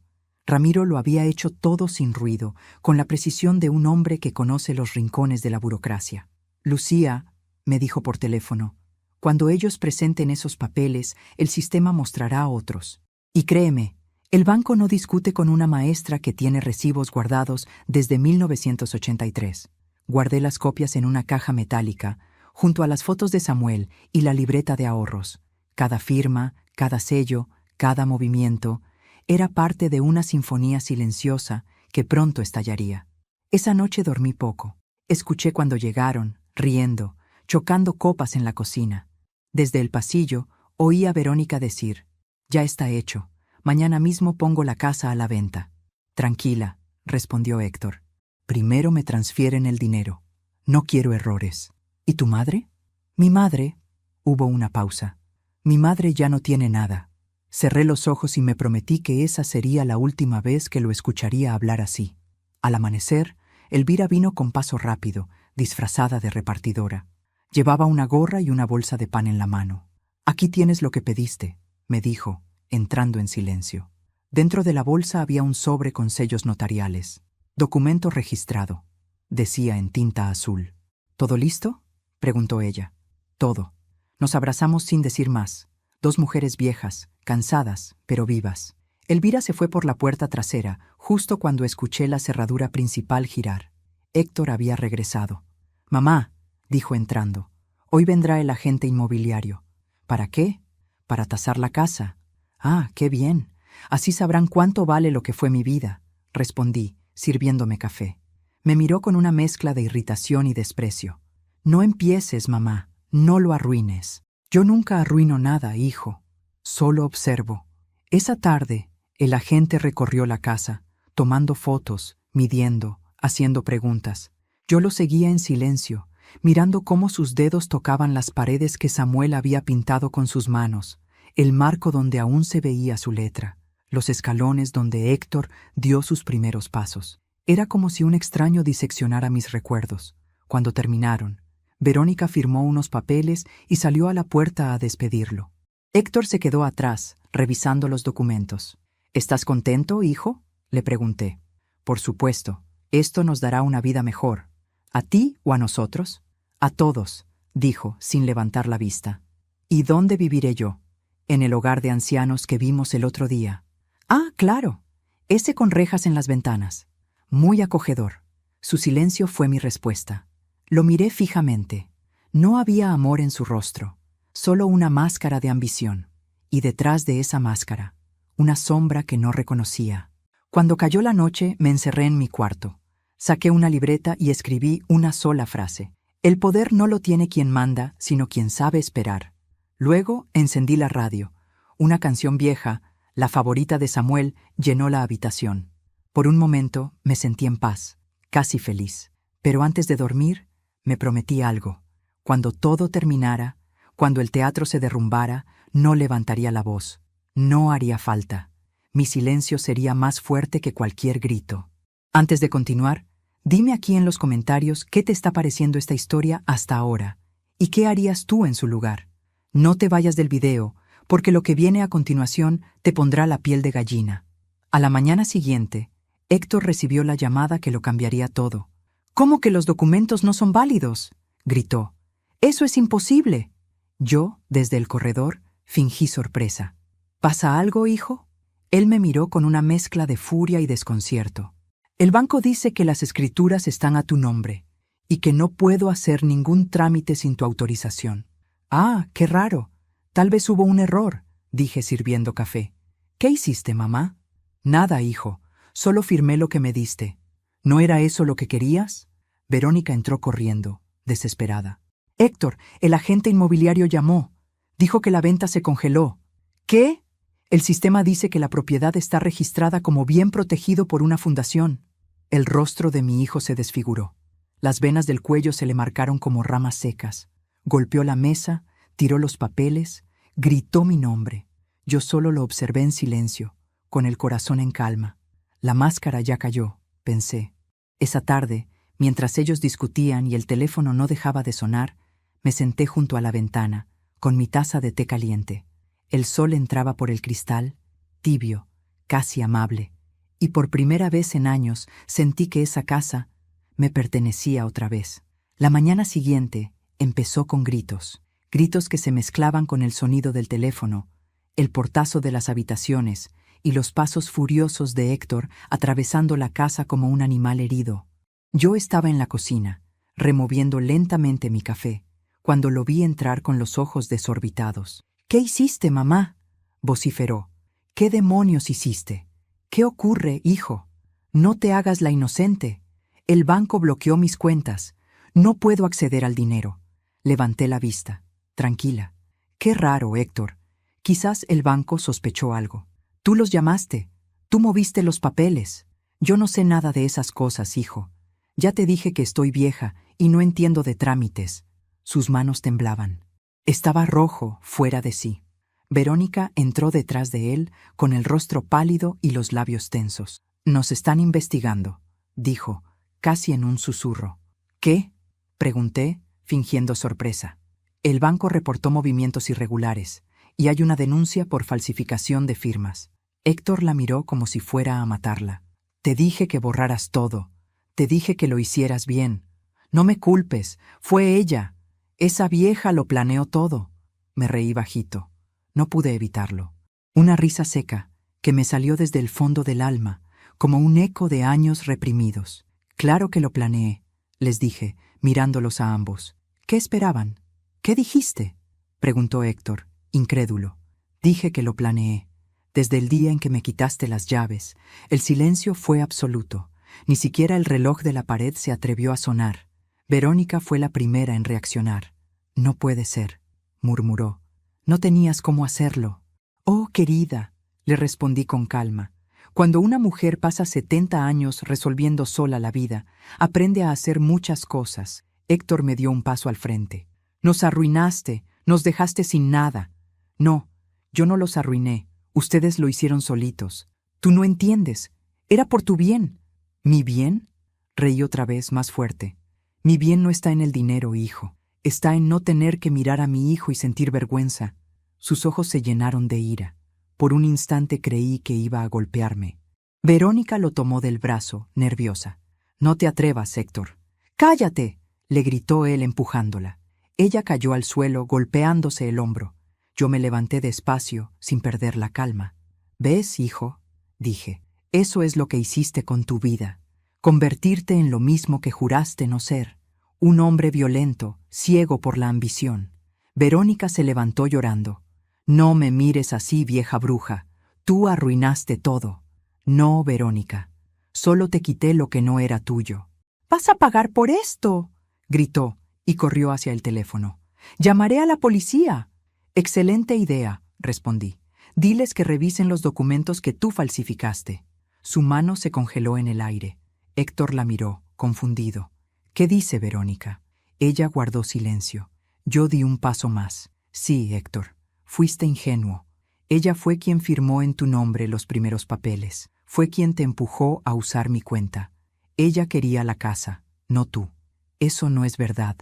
Ramiro lo había hecho todo sin ruido, con la precisión de un hombre que conoce los rincones de la burocracia. «Lucía», me dijo por teléfono, «cuando ellos presenten esos papeles, el sistema mostrará otros. Y créeme, el banco no discute con una maestra que tiene recibos guardados desde 1983. Guardé las copias en una caja metálica, junto a las fotos de Samuel y la libreta de ahorros. Cada firma, cada sello, cada movimiento, era parte de una sinfonía silenciosa que pronto estallaría. Esa noche dormí poco. Escuché cuando llegaron, riendo, chocando copas en la cocina. Desde el pasillo, oí a Verónica decir: «Ya está hecho. Mañana mismo pongo la casa a la venta». «Tranquila», respondió Héctor. «Primero me transfieren el dinero. No quiero errores». «¿Y tu madre?» «Mi madre». Hubo una pausa. «Mi madre ya no tiene nada». Cerré los ojos y me prometí que esa sería la última vez que lo escucharía hablar así. Al amanecer, Elvira vino con paso rápido, disfrazada de repartidora. Llevaba una gorra y una bolsa de pan en la mano. «Aquí tienes lo que pediste», me dijo, entrando en silencio. Dentro de la bolsa había un sobre con sellos notariales. «Documento registrado», decía en tinta azul. «¿Todo listo?», preguntó ella. «Todo». Nos abrazamos sin decir más. Dos mujeres viejas, cansadas, pero vivas. Elvira se fue por la puerta trasera, justo cuando escuché la cerradura principal girar. Héctor había regresado. «Mamá», dijo entrando, «hoy vendrá el agente inmobiliario». «¿Para qué?». «Para tasar la casa». «Ah, qué bien. Así sabrán cuánto vale lo que fue mi vida», respondí, sirviéndome café. Me miró con una mezcla de irritación y desprecio. «No empieces, mamá. No lo arruines». «Yo nunca arruino nada, hijo. Solo observo». Esa tarde, el agente recorrió la casa, tomando fotos, midiendo, haciendo preguntas. Yo lo seguía en silencio, mirando cómo sus dedos tocaban las paredes que Samuel había pintado con sus manos, el marco donde aún se veía su letra, los escalones donde Héctor dio sus primeros pasos. Era como si un extraño diseccionara mis recuerdos. Cuando terminaron, Verónica firmó unos papeles y salió a la puerta a despedirlo. Héctor se quedó atrás, revisando los documentos. «¿Estás contento, hijo?», le pregunté. «Por supuesto. Esto nos dará una vida mejor. ¿A ti o a nosotros?». «A todos», dijo, sin levantar la vista. «¿Y dónde viviré yo?». «En el hogar de ancianos que vimos el otro día». «Ah, claro. Ese con rejas en las ventanas. Muy acogedor». Su silencio fue mi respuesta. Lo miré fijamente. No había amor en su rostro, solo una máscara de ambición. Y detrás de esa máscara, una sombra que no reconocía. Cuando cayó la noche, me encerré en mi cuarto. Saqué una libreta y escribí una sola frase. «El poder no lo tiene quien manda, sino quien sabe esperar». Luego encendí la radio. Una canción vieja, la favorita de Samuel, llenó la habitación. Por un momento me sentí en paz, casi feliz. Pero antes de dormir, me prometí algo. Cuando todo terminara, cuando el teatro se derrumbara, no levantaría la voz. No haría falta. Mi silencio sería más fuerte que cualquier grito. Antes de continuar, dime aquí en los comentarios qué te está pareciendo esta historia hasta ahora y qué harías tú en su lugar. No te vayas del video, porque lo que viene a continuación te pondrá la piel de gallina. A la mañana siguiente, Héctor recibió la llamada que lo cambiaría todo. «¿Cómo que los documentos no son válidos?», gritó. «Eso es imposible». Yo, desde el corredor, fingí sorpresa. «¿Pasa algo, hijo?». Él me miró con una mezcla de furia y desconcierto. «El banco dice que las escrituras están a tu nombre y que no puedo hacer ningún trámite sin tu autorización». «Ah, qué raro. Tal vez hubo un error», dije sirviendo café. «¿Qué hiciste, mamá?». «Nada, hijo. Solo firmé lo que me diste». «¿No era eso lo que querías?». Verónica entró corriendo, desesperada. «Héctor, el agente inmobiliario llamó. Dijo que la venta se congeló». «¿Qué?». «El sistema dice que la propiedad está registrada como bien protegido por una fundación». El rostro de mi hijo se desfiguró. Las venas del cuello se le marcaron como ramas secas. Golpeó la mesa, tiró los papeles, gritó mi nombre. Yo solo lo observé en silencio, con el corazón en calma. La máscara ya cayó, pensé. Esa tarde, mientras ellos discutían y el teléfono no dejaba de sonar, me senté junto a la ventana, con mi taza de té caliente. El sol entraba por el cristal, tibio, casi amable, y por primera vez en años sentí que esa casa me pertenecía otra vez. La mañana siguiente empezó con gritos que se mezclaban con el sonido del teléfono, el portazo de las habitaciones y los pasos furiosos de Héctor atravesando la casa como un animal herido. Yo estaba en la cocina, removiendo lentamente mi café, cuando lo vi entrar con los ojos desorbitados. «¿Qué hiciste, mamá?», vociferó. «¿Qué demonios hiciste? ¿Qué ocurre, hijo? No te hagas la inocente. El banco bloqueó mis cuentas. No puedo acceder al dinero». Levanté la vista. Tranquila. «Qué raro, Héctor. Quizás el banco sospechó algo. Tú los llamaste. Tú moviste los papeles. Yo no sé nada de esas cosas, hijo. Ya te dije que estoy vieja y no entiendo de trámites». Sus manos temblaban. Estaba rojo, fuera de sí. Verónica entró detrás de él, con el rostro pálido y los labios tensos. «Nos están investigando», dijo, casi en un susurro. «¿Qué?», pregunté, fingiendo sorpresa. «El banco reportó movimientos irregulares, y hay una denuncia por falsificación de firmas». Héctor la miró como si fuera a matarla. «Te dije que borraras todo. Te dije que lo hicieras bien. No me culpes, fue ella. Esa vieja lo planeó todo». Me reí bajito. No pude evitarlo. Una risa seca, que me salió desde el fondo del alma, como un eco de años reprimidos. «Claro que lo planeé», les dije, mirándolos a ambos. «¿Qué esperaban? ¿Qué dijiste?», preguntó Héctor, incrédulo. «Dije que lo planeé. Desde el día en que me quitaste las llaves, el silencio fue absoluto. Ni siquiera el reloj de la pared se atrevió a sonar. Verónica fue la primera en reaccionar. «No puede ser», murmuró. «No tenías cómo hacerlo». «Oh, querida», le respondí con calma. «Cuando una mujer pasa 70 años resolviendo sola la vida, aprende a hacer muchas cosas». Héctor me dio un paso al frente. «Nos arruinaste, nos dejaste sin nada». «No, yo no los arruiné. Ustedes lo hicieron solitos. Tú no entiendes. Era por tu bien». «¿Mi bien?», reí otra vez más fuerte. «Mi bien no está en el dinero, hijo. Está en no tener que mirar a mi hijo y sentir vergüenza». Sus ojos se llenaron de ira. Por un instante creí que iba a golpearme. Verónica lo tomó del brazo, nerviosa. «No te atrevas, Héctor». «¡Cállate!», le gritó él empujándola. Ella cayó al suelo, golpeándose el hombro. Yo me levanté despacio, sin perder la calma. «¿Ves, hijo?», dije. «Eso es lo que hiciste con tu vida. Convertirte en lo mismo que juraste no ser. Un hombre violento, ciego por la ambición». Verónica se levantó llorando. «No me mires así, vieja bruja. Tú arruinaste todo». «No, Verónica. Solo te quité lo que no era tuyo». «¡Vas a pagar por esto!», gritó, y corrió hacia el teléfono. «Llamaré a la policía». «Excelente idea», respondí. «Diles que revisen los documentos que tú falsificaste». Su mano se congeló en el aire. Héctor la miró, confundido. «¿Qué dice Verónica?». Ella guardó silencio. Yo di un paso más. «Sí, Héctor, fuiste ingenuo. Ella fue quien firmó en tu nombre los primeros papeles. Fue quien te empujó a usar mi cuenta. Ella quería la casa, no tú». «Eso no es verdad»,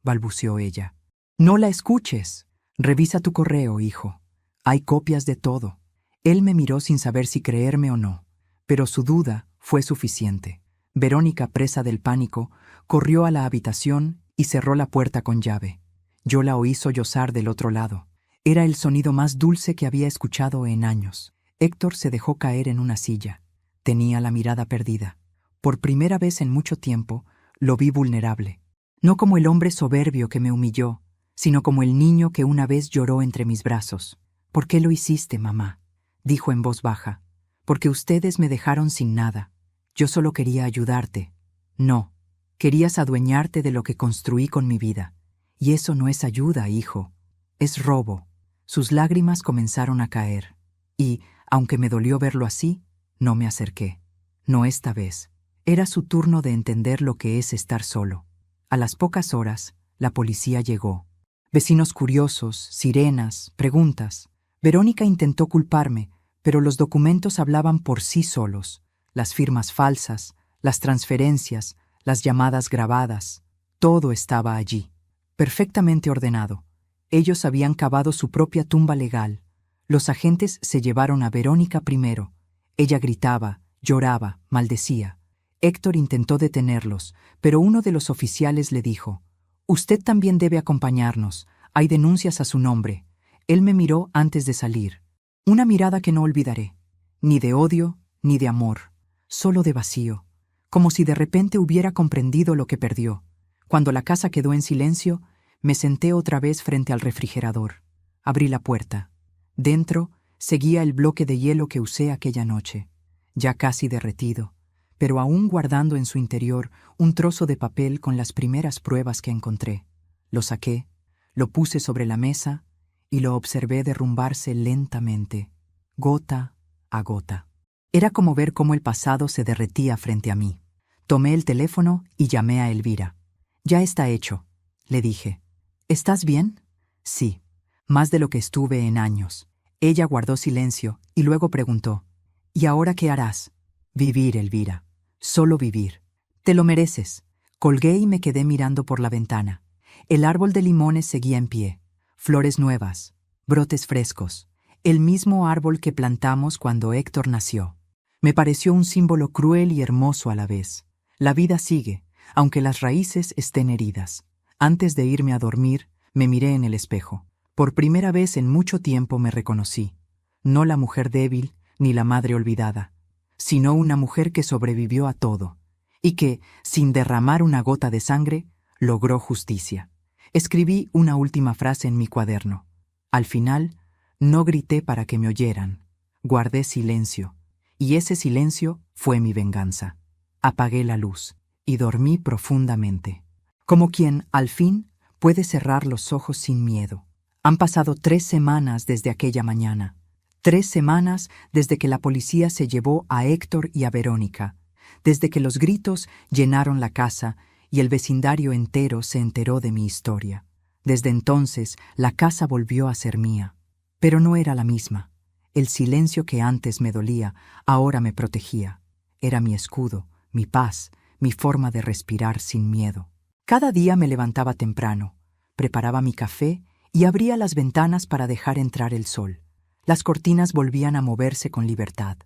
balbuceó ella. «No la escuches. Revisa tu correo, hijo. Hay copias de todo». Él me miró sin saber si creerme o no, pero su duda fue suficiente. Verónica, presa del pánico, corrió a la habitación y cerró la puerta con llave. Yo la oí sollozar del otro lado. Era el sonido más dulce que había escuchado en años. Héctor se dejó caer en una silla. Tenía la mirada perdida. Por primera vez en mucho tiempo, lo vi vulnerable. No como el hombre soberbio que me humilló, sino como el niño que una vez lloró entre mis brazos. «¿Por qué lo hiciste, mamá?», dijo en voz baja. «Porque ustedes me dejaron sin nada. Yo solo quería ayudarte». «No, querías adueñarte de lo que construí con mi vida. Y eso no es ayuda, hijo. Es robo». Sus lágrimas comenzaron a caer. Y, aunque me dolió verlo así, no me acerqué. No esta vez. Era su turno de entender lo que es estar solo. A las pocas horas, la policía llegó. Vecinos curiosos, sirenas, preguntas. Verónica intentó culparme, pero los documentos hablaban por sí solos. Las firmas falsas, las transferencias, las llamadas grabadas. Todo estaba allí, perfectamente ordenado. Ellos habían cavado su propia tumba legal. Los agentes se llevaron a Verónica primero. Ella gritaba, lloraba, maldecía. Héctor intentó detenerlos, pero uno de los oficiales le dijo: «Usted también debe acompañarnos. Hay denuncias a su nombre». Él me miró antes de salir. Una mirada que no olvidaré. Ni de odio, ni de amor. Solo de vacío. Como si de repente hubiera comprendido lo que perdió. Cuando la casa quedó en silencio, me senté otra vez frente al refrigerador. Abrí la puerta. Dentro seguía el bloque de hielo que usé aquella noche, ya casi derretido, pero aún guardando en su interior un trozo de papel con las primeras pruebas que encontré. Lo saqué, lo puse sobre la mesa y lo observé derrumbarse lentamente, gota a gota. Era como ver cómo el pasado se derretía frente a mí. Tomé el teléfono y llamé a Elvira. «Ya está hecho», le dije. «¿Estás bien?» «Sí, más de lo que estuve en años». Ella guardó silencio y luego preguntó: «¿Y ahora qué harás?» «Vivir, Elvira. Solo vivir». «Te lo mereces». Colgué y me quedé mirando por la ventana. El árbol de limones seguía en pie. Flores nuevas, brotes frescos. El mismo árbol que plantamos cuando Héctor nació. Me pareció un símbolo cruel y hermoso a la vez. La vida sigue, aunque las raíces estén heridas. Antes de irme a dormir, me miré en el espejo. Por primera vez en mucho tiempo me reconocí. No la mujer débil ni la madre olvidada, sino una mujer que sobrevivió a todo y que, sin derramar una gota de sangre, logró justicia. Escribí una última frase en mi cuaderno. Al final, no grité para que me oyeran. Guardé silencio, y ese silencio fue mi venganza. Apagué la luz y dormí profundamente, como quien, al fin, puede cerrar los ojos sin miedo. Han pasado 3 semanas desde aquella mañana. 3 semanas desde que la policía se llevó a Héctor y a Verónica, desde que los gritos llenaron la casa y el vecindario entero se enteró de mi historia. Desde entonces, la casa volvió a ser mía. Pero no era la misma. El silencio que antes me dolía, ahora me protegía. Era mi escudo, mi paz, mi forma de respirar sin miedo. Cada día me levantaba temprano, preparaba mi café y abría las ventanas para dejar entrar el sol. Las cortinas volvían a moverse con libertad.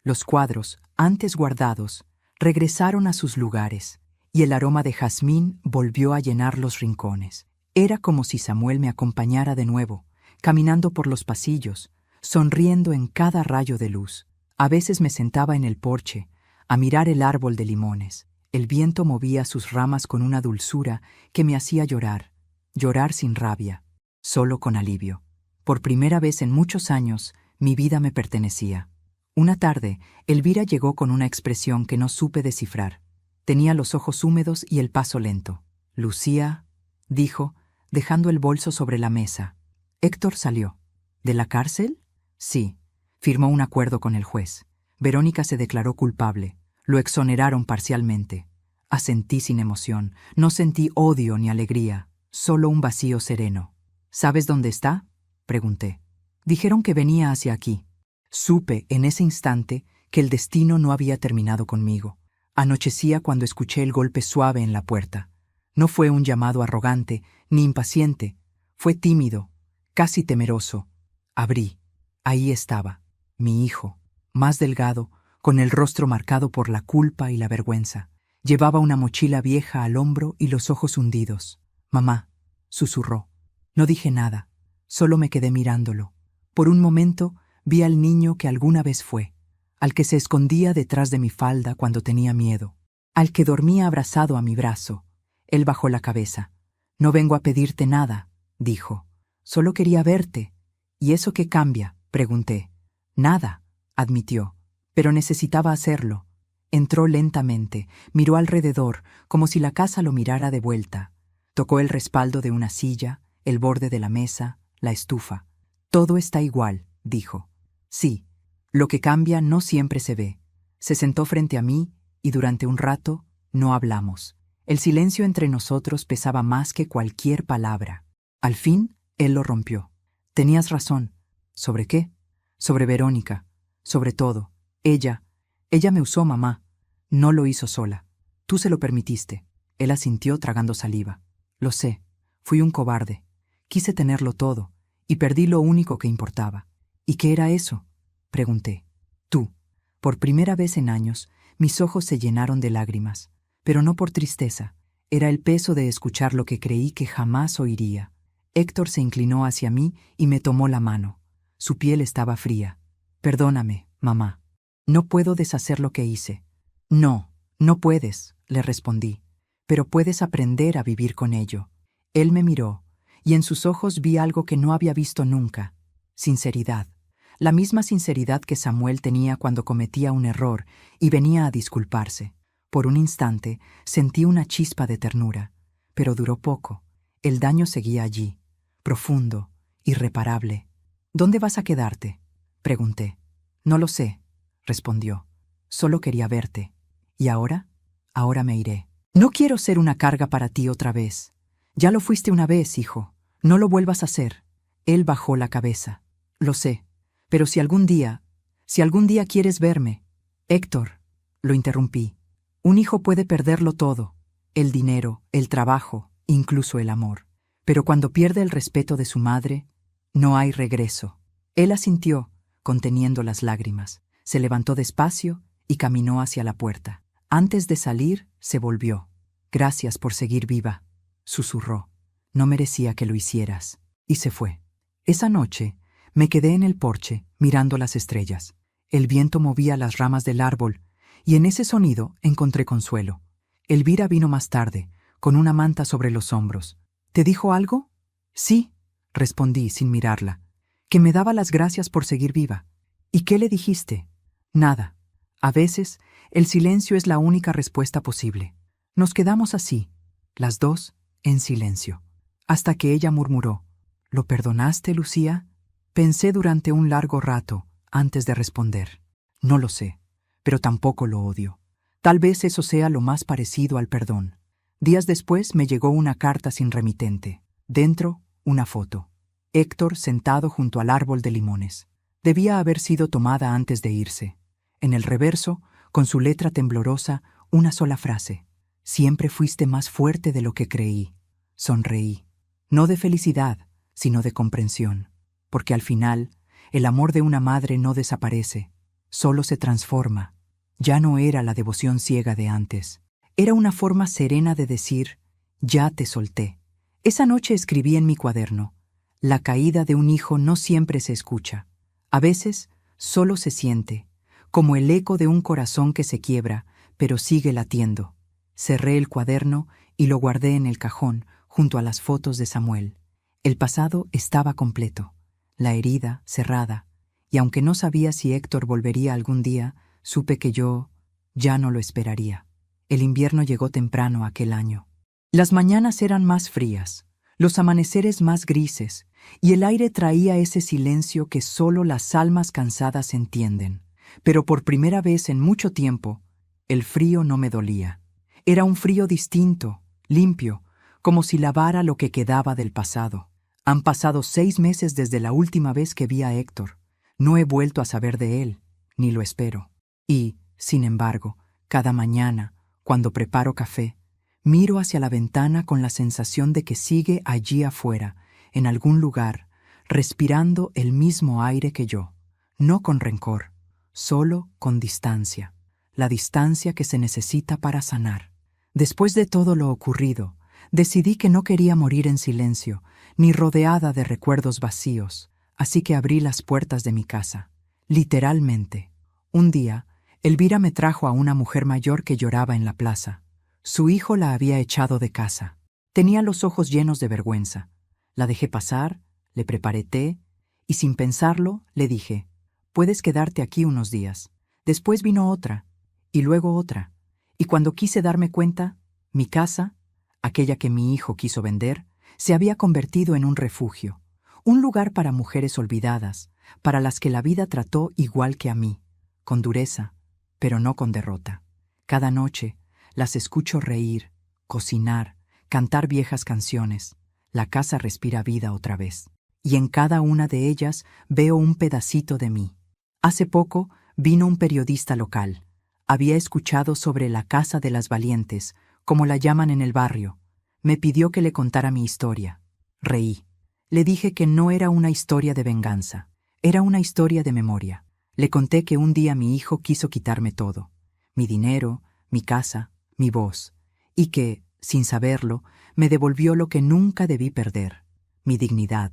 Los cuadros, antes guardados, regresaron a sus lugares, y el aroma de jazmín volvió a llenar los rincones. Era como si Samuel me acompañara de nuevo, caminando por los pasillos, sonriendo en cada rayo de luz. A veces me sentaba en el porche, a mirar el árbol de limones. El viento movía sus ramas con una dulzura que me hacía llorar, llorar sin rabia, solo con alivio. Por primera vez en muchos años, mi vida me pertenecía. Una tarde, Elvira llegó con una expresión que no supe descifrar. Tenía los ojos húmedos y el paso lento. «Lucía», dijo, dejando el bolso sobre la mesa. «Héctor salió». «¿De la cárcel?» «Sí. Firmó un acuerdo con el juez. Verónica se declaró culpable. Lo exoneraron parcialmente». Asentí sin emoción. No sentí odio ni alegría, solo un vacío sereno. «¿Sabes dónde está?», pregunté. «Dijeron que venía hacia aquí». Supe en ese instante que el destino no había terminado conmigo. Anochecía cuando escuché el golpe suave en la puerta. No fue un llamado arrogante ni impaciente. Fue tímido, casi temeroso. Abrí. Ahí estaba, mi hijo, más delgado, con el rostro marcado por la culpa y la vergüenza. Llevaba una mochila vieja al hombro y los ojos hundidos. «Mamá», susurró. No dije nada, solo me quedé mirándolo. Por un momento vi al niño que alguna vez fue, al que se escondía detrás de mi falda cuando tenía miedo, al que dormía abrazado a mi brazo. Él bajó la cabeza. «No vengo a pedirte nada», dijo. «Solo quería verte». «¿Y eso qué cambia?», pregunté. «Nada», admitió, «pero necesitaba hacerlo». Entró lentamente, miró alrededor, como si la casa lo mirara de vuelta. Tocó el respaldo de una silla, el borde de la mesa, la estufa. «Todo está igual», dijo. «Sí, lo que cambia no siempre se ve». Se sentó frente a mí y durante un rato no hablamos. El silencio entre nosotros pesaba más que cualquier palabra. Al fin, él lo rompió. «Tenías razón». «¿Sobre qué?» «Sobre Verónica. Sobre todo. Ella me usó, mamá. No lo hizo sola. Tú se lo permitiste». Él asintió tragando saliva. «Lo sé. Fui un cobarde. Quise tenerlo todo y perdí lo único que importaba». «¿Y qué era eso?», pregunté. «Tú». Por primera vez en años, mis ojos se llenaron de lágrimas, pero no por tristeza. Era el peso de escuchar lo que creí que jamás oiría. Héctor se inclinó hacia mí y me tomó la mano. Su piel estaba fría. «Perdóname, mamá. No puedo deshacer lo que hice». «No, no puedes», le respondí. pero puedes aprender a vivir con ello. Él me miró, y en sus ojos vi algo que no había visto nunca: sinceridad. La misma sinceridad que Samuel tenía cuando cometía un error y venía a disculparse. Por un instante sentí una chispa de ternura, pero duró poco. El daño seguía allí, profundo, irreparable. ¿Dónde vas a quedarte?, pregunté. No lo sé, respondió. Solo quería verte. ¿Y ahora? Ahora me iré. No quiero ser una carga para ti otra vez. Ya lo fuiste una vez, hijo. No lo vuelvas a hacer. Él bajó la cabeza. Lo sé. Pero si algún día quieres verme... Héctor, lo interrumpí. Un hijo puede perderlo todo: el dinero, el trabajo, incluso el amor. Pero cuando pierde el respeto de su madre, no hay regreso. Él asintió, conteniendo las lágrimas. Se levantó despacio y caminó hacia la puerta. Antes de salir, se volvió. Gracias por seguir viva, susurró. No merecía que lo hicieras. Y se fue. Esa noche, me quedé en el porche, mirando las estrellas. El viento movía las ramas del árbol, y en ese sonido encontré consuelo. Elvira vino más tarde, con una manta sobre los hombros. ¿Te dijo algo? Sí, respondí sin mirarla. Que me daba las gracias por seguir viva. ¿Y qué le dijiste? Nada. A veces, el silencio es la única respuesta posible. Nos quedamos así, las dos, en silencio, hasta que ella murmuró: ¿Lo perdonaste, Lucía? Pensé durante un largo rato antes de responder. No lo sé, pero tampoco lo odio. Tal vez eso sea lo más parecido al perdón. Días después me llegó una carta sin remitente. Dentro, una foto. Héctor sentado junto al árbol de limones. Debía haber sido tomada antes de irse. En el reverso, con su letra temblorosa, una sola frase: Siempre fuiste más fuerte de lo que creí. Sonreí. No de felicidad, sino de comprensión. Porque al final, el amor de una madre no desaparece, solo se transforma. Ya no era la devoción ciega de antes. Era una forma serena de decir: ya te solté. Esa noche escribí en mi cuaderno: la caída de un hijo no siempre se escucha. A veces, solo se siente, como el eco de un corazón que se quiebra, pero sigue latiendo. Cerré el cuaderno y lo guardé en el cajón, junto a las fotos de Samuel. El pasado estaba completo, la herida cerrada, y aunque no sabía si Héctor volvería algún día, supe que yo ya no lo esperaría. El invierno llegó temprano aquel año. Las mañanas eran más frías, los amaneceres más grises, y el aire traía ese silencio que solo las almas cansadas entienden. Pero por primera vez en mucho tiempo, el frío no me dolía. Era un frío distinto, limpio, como si lavara lo que quedaba del pasado. Han pasado 6 meses desde la última vez que vi a Héctor. No he vuelto a saber de él, ni lo espero. Y, sin embargo, cada mañana, cuando preparo café, miro hacia la ventana con la sensación de que sigue allí afuera, en algún lugar, respirando el mismo aire que yo. No con rencor, solo con distancia. La distancia que se necesita para sanar. Después de todo lo ocurrido, decidí que no quería morir en silencio, ni rodeada de recuerdos vacíos, así que abrí las puertas de mi casa. Literalmente. Un día, Elvira me trajo a una mujer mayor que lloraba en la plaza. Su hijo la había echado de casa. Tenía los ojos llenos de vergüenza. La dejé pasar, le preparé té, y sin pensarlo, le dije: «Puedes quedarte aquí unos días». Después vino otra, y luego otra, y cuando quise darme cuenta, mi casa, aquella que mi hijo quiso vender, se había convertido en un refugio, un lugar para mujeres olvidadas, para las que la vida trató igual que a mí, con dureza, pero no con derrota. Cada noche las escucho reír, cocinar, cantar viejas canciones. La casa respira vida otra vez, y en cada una de ellas veo un pedacito de mí. Hace poco vino un periodista local. Había escuchado sobre la Casa de las Valientes, como la llaman en el barrio. Me pidió que le contara mi historia. Reí. Le dije que no era una historia de venganza, era una historia de memoria. Le conté que un día mi hijo quiso quitarme todo: mi dinero, mi casa, mi voz, y que, sin saberlo, me devolvió lo que nunca debí perder: mi dignidad.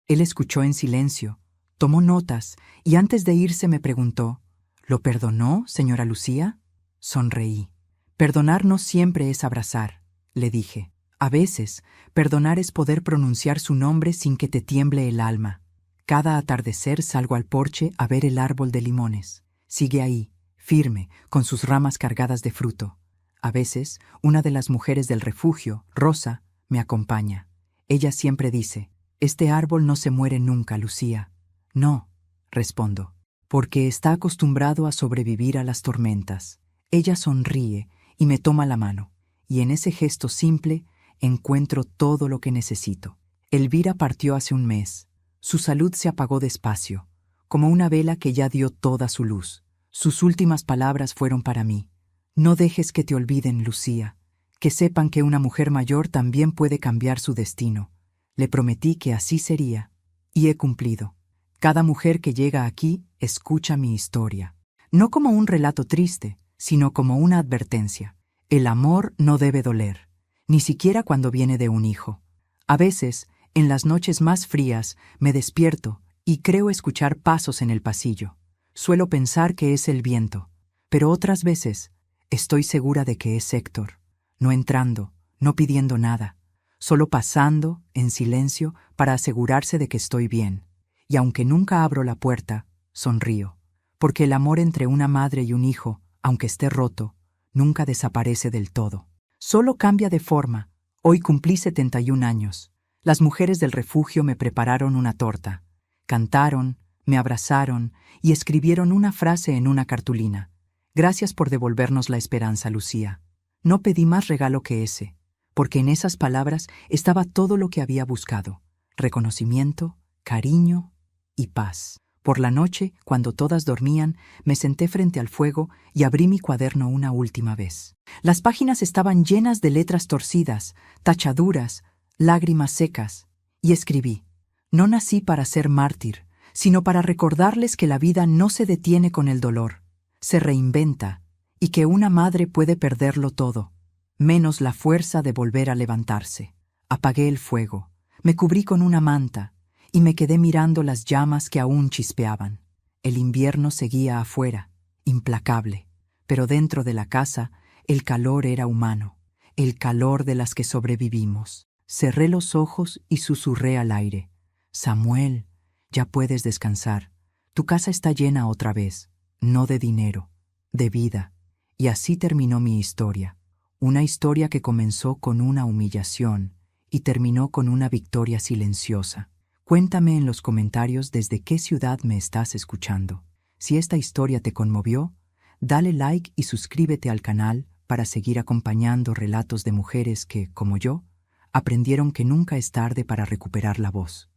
Él escuchó en silencio, tomó notas, y antes de irse me preguntó: ¿lo perdonó, señora Lucía? Sonreí. Perdonar no siempre es abrazar. le dije. A veces, perdonar es poder pronunciar su nombre sin que te tiemble el alma. Cada atardecer salgo al porche a ver el árbol de limones. Sigue ahí, firme, con sus ramas cargadas de fruto. A veces, una de las mujeres del refugio, Rosa, me acompaña. Ella siempre dice: «Este árbol no se muere nunca, Lucía». «No», respondo, «porque está acostumbrado a sobrevivir a las tormentas». Ella sonríe y me toma la mano, y en ese gesto simple encuentro todo lo que necesito. Elvira partió hace un mes. Su salud se apagó despacio, como una vela que ya dio toda su luz. Sus últimas palabras fueron para mí: «No dejes que te olviden, Lucía, que sepan que una mujer mayor también puede cambiar su destino». Le prometí que así sería, y he cumplido. Cada mujer que llega aquí escucha mi historia, no como un relato triste, sino como una advertencia. El amor no debe doler, ni siquiera cuando viene de un hijo. A veces, en las noches más frías, me despierto y creo escuchar pasos en el pasillo. Suelo pensar que es el viento, pero otras veces estoy segura de que es Héctor, no entrando, no pidiendo nada, solo pasando, en silencio, para asegurarse de que estoy bien. Y aunque nunca abro la puerta, sonrío, porque el amor entre una madre y un hijo, aunque esté roto, nunca desaparece del todo. Solo cambia de forma. Hoy cumplí 71 años. Las mujeres del refugio me prepararon una torta. Cantaron, me abrazaron y escribieron una frase en una cartulina: «Gracias por devolvernos la esperanza, Lucía». No pedí más regalo que ese, porque en esas palabras estaba todo lo que había buscado: reconocimiento, cariño y paz. Por la noche, cuando todas dormían, me senté frente al fuego y abrí mi cuaderno una última vez. Las páginas estaban llenas de letras torcidas, tachaduras, lágrimas secas, y escribí: «No nací para ser mártir, sino para recordarles que la vida no se detiene con el dolor, se reinventa, y que una madre puede perderlo todo, menos la fuerza de volver a levantarse». Apagué el fuego, me cubrí con una manta y me quedé mirando las llamas que aún chispeaban. El invierno seguía afuera, implacable, pero dentro de la casa el calor era humano, el calor de las que sobrevivimos. Cerré los ojos y susurré al aire: «Samuel, ya puedes descansar. Tu casa está llena otra vez, no de dinero, de vida». Y así terminó mi historia. Una historia que comenzó con una humillación y terminó con una victoria silenciosa. Cuéntame en los comentarios desde qué ciudad me estás escuchando. Si esta historia te conmovió, dale like y suscríbete al canal para seguir acompañando relatos de mujeres que, como yo, aprendieron que nunca es tarde para recuperar la voz.